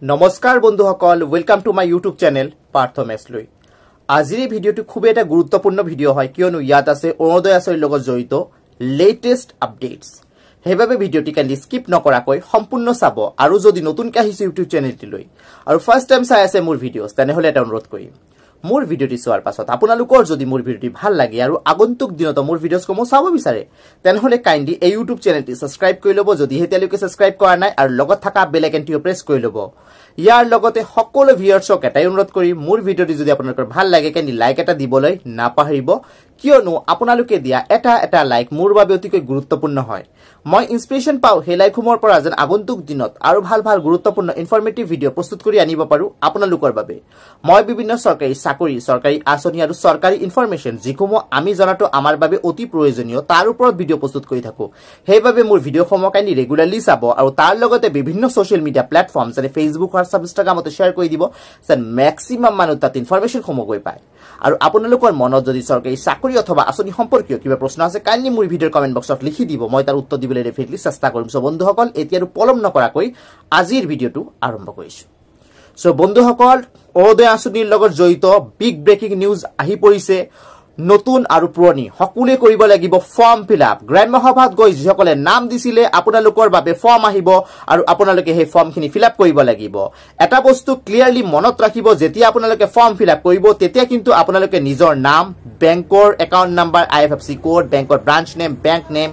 নমস্কাৰ বন্ধুসকল, welcome to my YouTube channel Partha মেছলৈ। আজিৰ এই ভিডিঅ'টো খুব এটা গুৰুত্বপূৰ্ণ ভিডিঅ' হয়, কিয়নো ইয়াত আছে অৰুণোদয় আঁচনিৰ লগত জড়িত লেটেষ্ট আপডেটছ। সেইবাবে ভিডিঅ'টি কাইণ্ডলি স্কিপ নকৰাকৈ সম্পূৰ্ণ চাব। আৰু যদি নতুনকৈ আহিছে ইউটিউব চেনেলটিলৈ আৰু ফাৰ্ষ্ট টাইম চাই আছে মোৰ ভিডিঅ'ছ, তেনেহ'লে এটা অনুৰোধ কৰিম, মোৰ ভিডিঅ'টি চোৱাৰ পাছত আপোনালোকৰ যদি মোৰ ভিডিঅ'টি ভাল লাগে আৰু আগন্তুক দিনত মোৰ ভিডিঅ'সমূহ চাব বিচাৰে, তেনেহ'লে কাইণ্ডলি এই ইউটিউব চেনেলটি ছাবস্ক্ৰাইব কৰি ল'ব যদি এতিয়ালৈকে ছাবস্ক্ৰাইব কৰা নাই, আৰু লগত থকা বেল আইকনটিও প্ৰেছ কৰি ল'ব। ইয়াৰ লগতে সকলো ভিউৱাৰ্ছক এটাই অনুৰোধ কৰিম, মোৰ ভিডিঅ'টি যদি আপোনালোকৰ ভাল লাগে কাইণ্ডলি লাইক এটা দিবলৈ নাপাহৰিব, কিয়নো আপোনালোকে দিয়া এটা লাইক মোৰ বাবে অতিকৈ গুৰুত্বপূৰ্ণ হয়। মই ইনস্পিৰেশ্যন পাওঁ সেই লাইকসমূহৰ পৰা যেন আগন্তুক দিনত আৰু ভাল গুৰুত্বপূৰ্ণ ইনফৰমেটিভ ভিডিঅ' প্ৰস্তুত কৰি আনিব পাৰোঁ আপোনালোকৰ বাবে। মই বিভিন্ন চৰকাৰী চাকৰি, চৰকাৰী আঁচনি আৰু চৰকাৰী ইনফৰমেশ্যন যিসমূহ আমি জনাটো আমাৰ বাবে অতি প্ৰয়োজনীয়, তাৰ ওপৰত ভিডিঅ' প্ৰস্তুত কৰি থাকোঁ। সেইবাবে মোৰ ভিডিঅ'সমূহ কাইণ্ডলি ৰেগুলাৰলি চাব, আৰু তাৰ লগতে বিভিন্ন ছ'চিয়েল মিডিয়া প্লেটফৰ্ম যেনে ফেচবুক, হোৱাটছআপ, ইনষ্টাগ্ৰামতে শ্বেয়াৰ কৰি দিব, যেন মেক্সিমাম মানুহ তাত ইনফৰমেশ্যনসমূহ গৈ পায়। আৰু আপোনালোকৰ মনত যদি চৰকাৰী চাকৰি অথবা আঁচনি সম্পৰ্কীয় কিবা প্ৰশ্ন আছে, কাইণ্ডলি মোৰ ভিডিঅ'ৰ কমেণ্ট বক্সত লিখি দিব, মই তাৰ উত্তৰ দিবলৈ ডেফিনেটলি চেষ্টা কৰিম। চ' বন্ধুসকল, এতিয়া আৰু পলম নকৰাকৈ আজিৰ ভিডিঅ'টো আৰম্ভ কৰিছোঁ। চ' বন্ধুসকল, অৰুণোদয় আঁচনিৰ লগত জড়িত বিগ ব্ৰেকিং নিউজ আহি পৰিছে। নতুন আৰু পুৰণি সকলোৱে কৰিব লাগিব ফৰ্ম ফিল আপ। গ্ৰাম্য সভাত গৈ যিসকলে নাম দিছিলে, আপোনালোকৰ বাবে ফৰ্ম আহিব আৰু আপোনালোকে সেই ফৰ্মখিনি ফিল আপ কৰিব লাগিব। এটা বস্তু ক্লিয়াৰলি মনত ৰাখিব, যেতিয়া আপোনালোকে ফৰ্ম ফিল আপ কৰিব, তেতিয়া কিন্তু আপোনালোকে নিজৰ নাম, বেংকৰ একাউণ্ট নাম্বাৰ, IFSC কোড, বেংকৰ ব্ৰাঞ্চ নেম, বেংক নেম,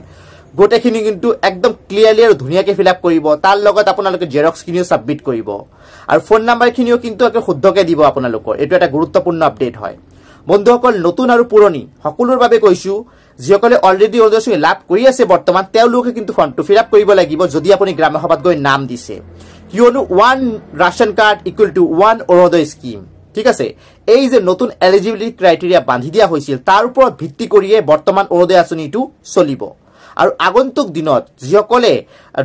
গোটেইখিনি কিন্তু একদম ক্লিয়াৰলি আৰু ধুনীয়াকৈ ফিল আপ কৰিব। তাৰ লগত আপোনালোকে জেৰক্সখিনিও ছাবমিট কৰিব, আৰু ফোন নাম্বাৰখিনিও কিন্তু শুদ্ধকৈ দিব আপোনালোকৰ। এইটো এটা গুৰুত্বপূৰ্ণ আপডেট হয় বন্ধুসকল। নতুন আৰু পুৰণি সকলোৰ বাবে কৈছোঁ, যিসকলে অলৰেডি অৰুণোদয় আঁচনি লাভ কৰি আছে বৰ্তমান, তেওঁলোকে কিন্তু ফৰ্মটো ফিল আপ কৰিব লাগিব যদি আপুনি গ্ৰাম্য সভাত গৈ নাম দিছে, কিয়নো 1 ration card equal to 1 Orunodoi scheme. ঠিক আছে, এই যে নতুন এলিজিবিলিটি ক্ৰাইটেৰিয়া বান্ধি দিয়া হৈছিল, তাৰ ওপৰত ভিত্তি কৰিয়ে বৰ্তমান অৰুণোদয় আঁচনিটো চলিব। আৰু আগন্তুক দিনত যিসকলে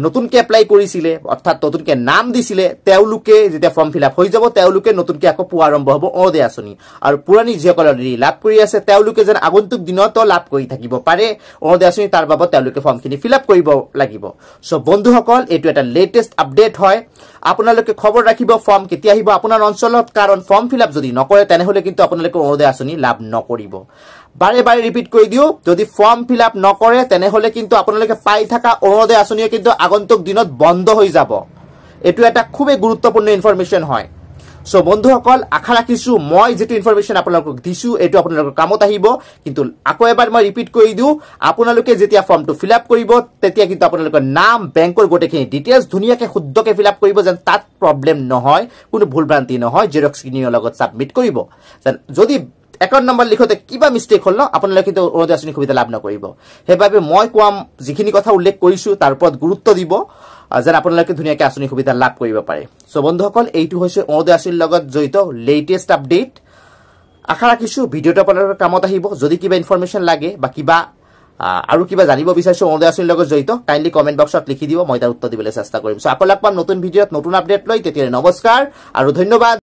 নতুনকৈ এপ্লাই কৰিছিলে, অৰ্থাৎ নতুনকৈ নাম দিছিলে, তেওঁলোকে যেতিয়া ফৰ্ম ফিল আপ হৈ যাব, তেওঁলোকে নতুনকৈ আকৌ পোৱা আৰম্ভ হ'ব অৰুণোদয় আঁচনি। আৰু পুৰণি যিসকলে অলৰেডি লাভ কৰি আছে, তেওঁলোকে যেন আগন্তুক দিনতো লাভ কৰি থাকিব পাৰে অৰুণোদয় আঁচনি, তাৰ বাবদ তেওঁলোকে ফৰ্মখিনি ফিল আপ কৰিব লাগিব। চ' বন্ধুসকল, এইটো এটা লেটেষ্ট আপডেট হয়। আপোনালোকে খবৰ ৰাখিব ফৰ্ম কেতিয়া আহিব আপোনাৰ অঞ্চলত, কাৰণ ফৰ্ম ফিল আপ যদি নকৰে, তেনেহ'লে কিন্তু আপোনালোকে অৰুণোদয় আঁচনি লাভ নকৰিব। বাৰে ৰিপিট কৰি দিওঁ, যদি ফৰ্ম ফিল আপ নকৰে, তেনেহ'লে কিন্তু আপোনালোকে পাই থকা অৰুণোদয় আঁচনিও কিন্তু আগন্তুক দিনত বন্ধ হৈ যাব। এইটো এটা খুবেই গুৰুত্বপূৰ্ণ ইনফৰমেশ্যন হয়। চ' বন্ধুসকল, আশা ৰাখিছোঁ মই যিটো ইনফৰমেশ্যন আপোনালোকক দিছোঁ, এইটো আপোনালোকৰ কামত আহিব। কিন্তু আকৌ এবাৰ মই ৰিপিট কৰি দিওঁ, আপোনালোকে যেতিয়া ফৰ্মটো ফিল আপ কৰিব, তেতিয়া কিন্তু আপোনালোকৰ নাম, বেংকৰ গোটেইখিনি ডিটেইলছ ধুনীয়াকৈ শুদ্ধকৈ ফিল আপ কৰিব, যেন তাত প্ৰব্লেম নহয়, কোনো ভুল ভ্ৰান্তি নহয়, জেৰক্সখিনিৰ লগত ছাবমিট কৰিব। যেন যদি একাউণ্ট নম্বৰ লিখোঁতে কিবা মিষ্টেক হ'ল ন, আপোনালোকে কিন্তু অৰুণোদয় আঁচনি সুবিধা লাভ নকৰিব। সেইবাবে মই কোৱা যিখিনি কথা উল্লেখ কৰিছোঁ, তাৰ ওপৰত গুৰুত্ব দিব, যেন আপোনালোকে ধুনীয়াকৈ আঁচনি সুবিধা লাভ কৰিব পাৰে। চ' বন্ধুসকল, এইটো হৈছে অৰুণোদয় আঁচনিৰ লগত জড়িত লেটেষ্ট আপডেট। আশা ৰাখিছোঁ ভিডিঅ'টো আপোনালোকৰ কামত আহিব। যদি কিবা ইনফৰমেশ্যন লাগে বা কিবা আৰু কিবা জানিব বিচাৰিছোঁ অৰুণোদয় আঁচনিৰ লগত জড়িত, কাইণ্ডলি কমেণ্ট বক্সত লিখি দিব, মই তাৰ উত্তৰ দিবলৈ চেষ্টা কৰিম। চ' আকৌ লগ পাম নতুন ভিডিঅ'ত নতুন আপডেট লৈ। তেতিয়ালৈ নমস্কাৰ আৰু ধন্যবাদ।